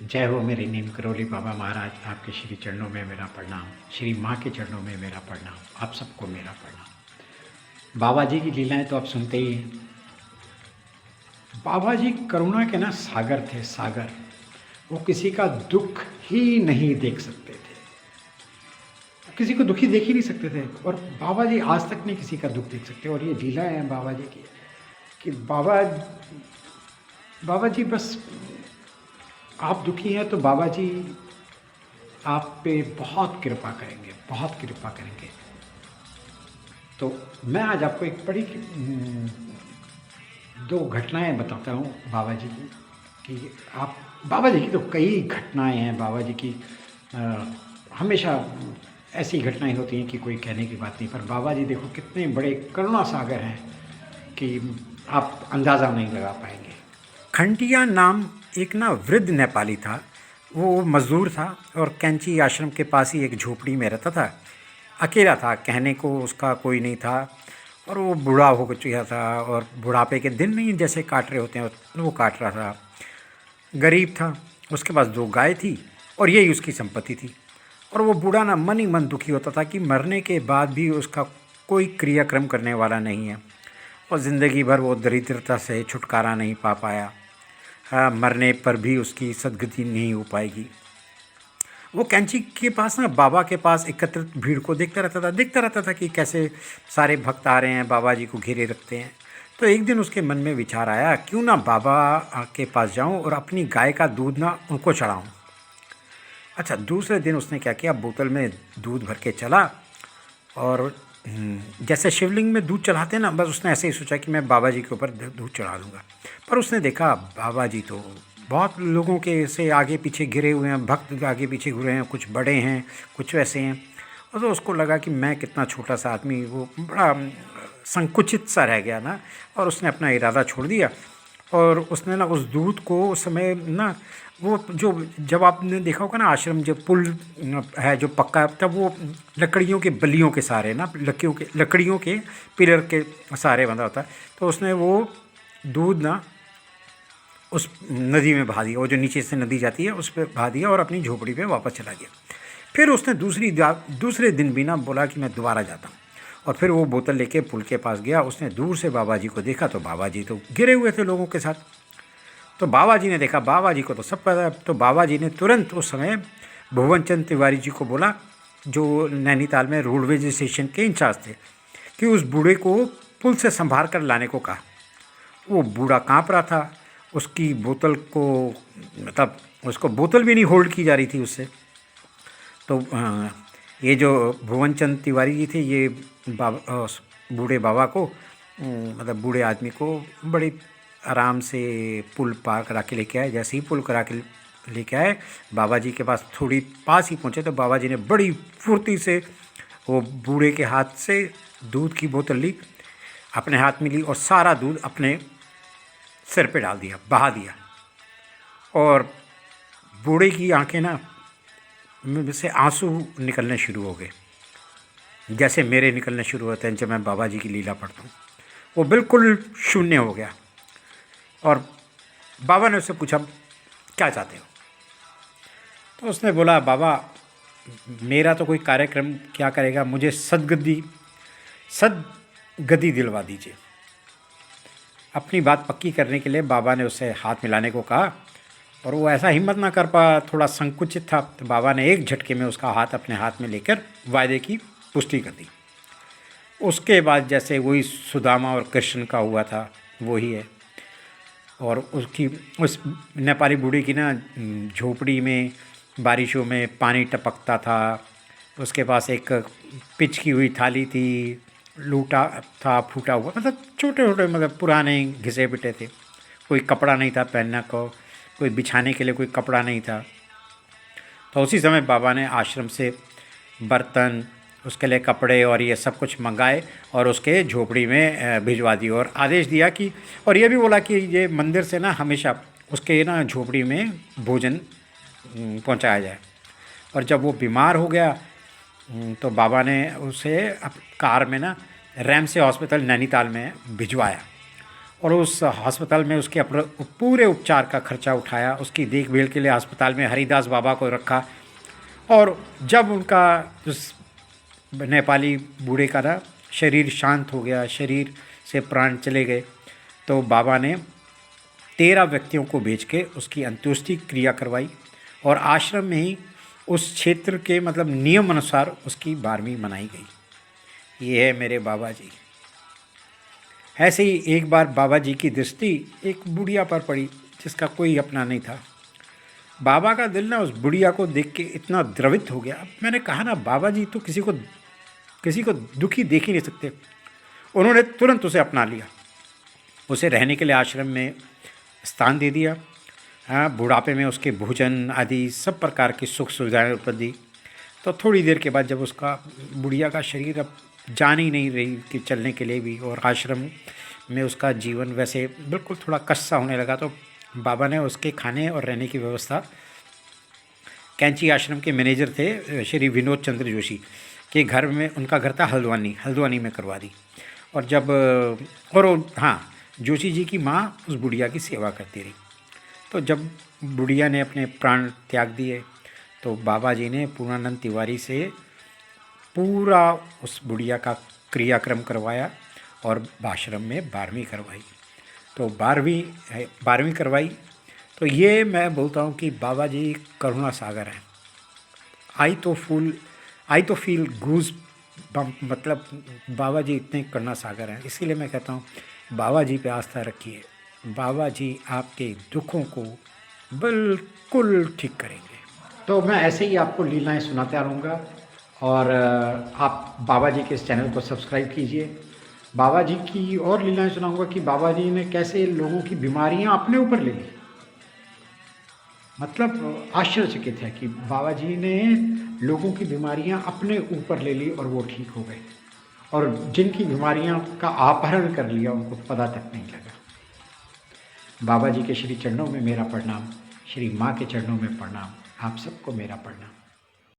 जय हो मेरे नीम करोली बाबा महाराज, आपके श्री चरणों में मेरा प्रणाम, श्री माँ के चरणों में मेरा प्रणाम, आप सबको मेरा प्रणाम। बाबा जी की लीलाएं तो आप सुनते ही हैं। बाबा जी करुणा के ना सागर थे, सागर। वो किसी का दुख ही नहीं देख सकते थे, किसी को दुखी देख ही नहीं सकते थे। और बाबा जी आज तक नहीं किसी का दुख देख सकते। और ये लीलाएं हैं बाबा जी की कि बाबा बाबा जी बस, आप दुखी हैं तो बाबा जी आप पे बहुत कृपा करेंगे, बहुत कृपा करेंगे। तो मैं आज आपको एक बड़ी दो घटनाएं बताता हूँ बाबा जी की। कि आप, बाबा जी की तो कई घटनाएं हैं बाबा जी की। हमेशा ऐसी घटनाएं होती हैं कि कोई कहने की बात नहीं, पर बाबा जी देखो कितने बड़े करुणा सागर हैं कि आप अंदाज़ा नहीं लगा पाएंगे। खंटिया नाम एक ना वृद्ध नेपाली था। वो मज़दूर था और कैंची आश्रम के पास ही एक झोपड़ी में रहता था। अकेला था, कहने को उसका कोई नहीं था। और वो बूढ़ा हो चुका था और बुढ़ापे के दिन नहीं जैसे काट रहे होते हैं वो काट रहा था। गरीब था, उसके पास 2 गाय थी और यही उसकी संपत्ति थी। और वो बूढ़ा ना मन ही मन दुखी होता था कि मरने के बाद भी उसका कोई क्रियाक्रम करने वाला नहीं है और ज़िंदगी भर वो दरिद्रता से छुटकारा नहीं पा पाया। मरने पर भी उसकी सदगति नहीं हो पाएगी। वो कैंची के पास ना बाबा के पास एकत्रित भीड़ को देखता रहता था कि कैसे सारे भक्त आ रहे हैं, बाबा जी को घेरे रखते हैं। तो एक दिन उसके मन में विचार आया, क्यों ना बाबा के पास जाऊं और अपनी गाय का दूध ना उनको चढ़ाऊं। अच्छा, दूसरे दिन उसने क्या किया, बोतल में दूध भर के चला और जैसे शिवलिंग में दूध चढ़ाते हैं ना, बस उसने ऐसे ही सोचा कि मैं बाबा जी के ऊपर दूध चढ़ा दूँगा। पर उसने देखा बाबा जी तो बहुत लोगों के से आगे पीछे घिरे हुए हैं, भक्त आगे पीछे घिरे हैं, कुछ बड़े हैं कुछ वैसे हैं। और तो उसको लगा कि मैं कितना छोटा सा आदमी, वो बड़ा संकुचित सा रह गया ना। और उसने अपना इरादा छोड़ दिया और उसने ना उस दूध को उस समय ना, वो जो, जब आपने देखा होगा ना आश्रम जब पुल है जो पक्का है, तब वो लकड़ियों के बल्लियों के सहारे ना, लकड़ियों के पिलर के सहारे बंधा होता है। तो उसने वो दूध ना उस नदी में बहा दिया, वो जो नीचे से नदी जाती है उस पर बहा दिया और अपनी झोपड़ी पे वापस चला गया। फिर उसने दूसरे दिन भी ना बोला कि मैं दोबारा जाता हूँ। और फिर वो बोतल लेके पुल के पास गया। उसने दूर से बाबा जी को देखा तो बाबा जी तो गिरे हुए थे लोगों के साथ। तो बाबा जी ने देखा, बाबा जी को तो सब पता है। तो बाबा जी ने तुरंत उस समय भुवन चंद तिवारी जी को बोला, जो नैनीताल में रोडवेज स्टेशन के इंचार्ज थे, कि उस बूढ़े को पुल से संभाल कर लाने को कहा। वो बूढ़ा काँप रहा था, उसकी बोतल को, मतलब उसको बोतल भी नहीं होल्ड की जा रही थी उससे। तो ये जो भुवन चंद तिवारी जी थे, ये बाबा, बूढ़े बाबा को, मतलब बूढ़े आदमी को बड़ी आराम से पुल पार करा के लेके आए। जैसे ही पुल करा के लेके आए, बाबा जी के पास थोड़ी पास ही पहुँचे तो बाबा जी ने बड़ी फुर्ती से वो बूढ़े के हाथ से दूध की बोतल ली, अपने हाथ में ली और सारा दूध अपने सिर पे डाल दिया, बहा दिया। और बूढ़े की आंखें ना में से आंसू निकलने शुरू हो गए, जैसे मेरे निकलने शुरू होते हैं जब मैं बाबा जी की लीला पढ़ता हूँ। वो बिल्कुल शून्य हो गया। और बाबा ने उससे पूछा, क्या चाहते हो? तो उसने बोला, बाबा मेरा तो कोई कार्यक्रम क्या करेगा, मुझे सदगति दिलवा दीजिए। अपनी बात पक्की करने के लिए बाबा ने उससे हाथ मिलाने को कहा और वो ऐसा हिम्मत ना कर पाया, थोड़ा संकुचित था। तो बाबा ने एक झटके में उसका हाथ अपने हाथ में लेकर वायदे की पुष्टि कर दी। उसके बाद जैसे वही सुदामा और कृष्ण का हुआ था वही है। और उसकी, उस नेपाली बूढ़ी की ना झोपड़ी में बारिशों में पानी टपकता था। उसके पास एक पिच की हुई थाली थी, लूटा था फूटा हुआ, मतलब छोटे छोटे, मतलब पुराने घिसे पिटे थे। कोई कपड़ा नहीं था पहनने को, कोई बिछाने के लिए कोई कपड़ा नहीं था। तो उसी समय बाबा ने आश्रम से बर्तन, उसके लिए कपड़े और ये सब कुछ मंगाए और उसके झोपड़ी में भिजवा दिए। और आदेश दिया कि, और ये भी बोला कि ये मंदिर से ना हमेशा उसके ना झोपड़ी में भोजन पहुंचाया जाए। और जब वो बीमार हो गया तो बाबा ने उसे कार में ना रैमसे हॉस्पिटल नैनीताल में भिजवाया। और उस अस्पताल में उसके पूरे उपचार का खर्चा उठाया, उसकी देखभाल के लिए अस्पताल में हरिदास बाबा को रखा। और जब उनका उस नेपाली बूढ़े का ना शरीर शांत हो गया, शरीर से प्राण चले गए, तो बाबा ने 13 व्यक्तियों को भेज के उसकी अंत्येष्टि क्रिया करवाई और आश्रम में ही उस क्षेत्र के मतलब नियम अनुसार उसकी 12वीं मनाई गई। ये है मेरे बाबा जी। ऐसे ही एक बार बाबा जी की दृष्टि एक बुढ़िया पर पड़ी जिसका कोई अपना नहीं था। बाबा का दिल ना उस बुढ़िया को देख के इतना द्रवित हो गया। मैंने कहा ना, बाबा जी तो किसी को दुखी देख ही नहीं सकते। उन्होंने तुरंत उसे अपना लिया, उसे रहने के लिए आश्रम में स्थान दे दिया। हाँ, बुढ़ापे में उसके भोजन आदि सब प्रकार की सुख सुविधाएं ऊपर दी। तो थोड़ी देर के बाद जब उसका बुढ़िया का शरीर अब जान ही नहीं रही कि चलने के लिए भी, और आश्रम में उसका जीवन वैसे बिल्कुल थोड़ा कष्ट होने लगा, तो बाबा ने उसके खाने और रहने की व्यवस्था कैंची आश्रम के मैनेजर थे श्री विनोद चंद्र जोशी के घर में, उनका घर था हल्द्वानी में करवा दी। और जब हाँ, जोशी जी की माँ उस बुढ़िया की सेवा करती रही। तो जब बुढ़िया ने अपने प्राण त्याग दिए तो बाबा जी ने पूर्णानंद तिवारी से पूरा उस बुढ़िया का क्रियाक्रम करवाया और आश्रम में 12वीं करवाई। तो 12वीं करवाई। तो ये मैं बोलता हूँ कि बाबा जी करुणा सागर हैं। आई तो फील गूज बम्प, मतलब बाबा जी इतने करुणा सागर हैं। इसीलिए मैं कहता हूँ बाबा जी पे आस्था रखिए, बाबा जी आपके दुखों को बिल्कुल ठीक करेंगे। तो मैं ऐसे ही आपको लीलाएं सुनाता रहूँगा और आप बाबा जी के इस चैनल को सब्सक्राइब कीजिए। बाबा जी की और लीलाएं सुनाऊंगा कि बाबा जी ने कैसे लोगों की बीमारियां अपने ऊपर ले ली। मतलब आश्चर्यचकित है कि बाबा जी ने लोगों की बीमारियां अपने ऊपर ले ली और वो ठीक हो गए, और जिनकी बीमारियां का अपहरण कर लिया उनको पता तक नहीं लगा। बाबा जी के श्री चरणों में मेरा प्रणाम, श्री माँ के चरणों में प्रणाम, आप सबको मेरा प्रणाम।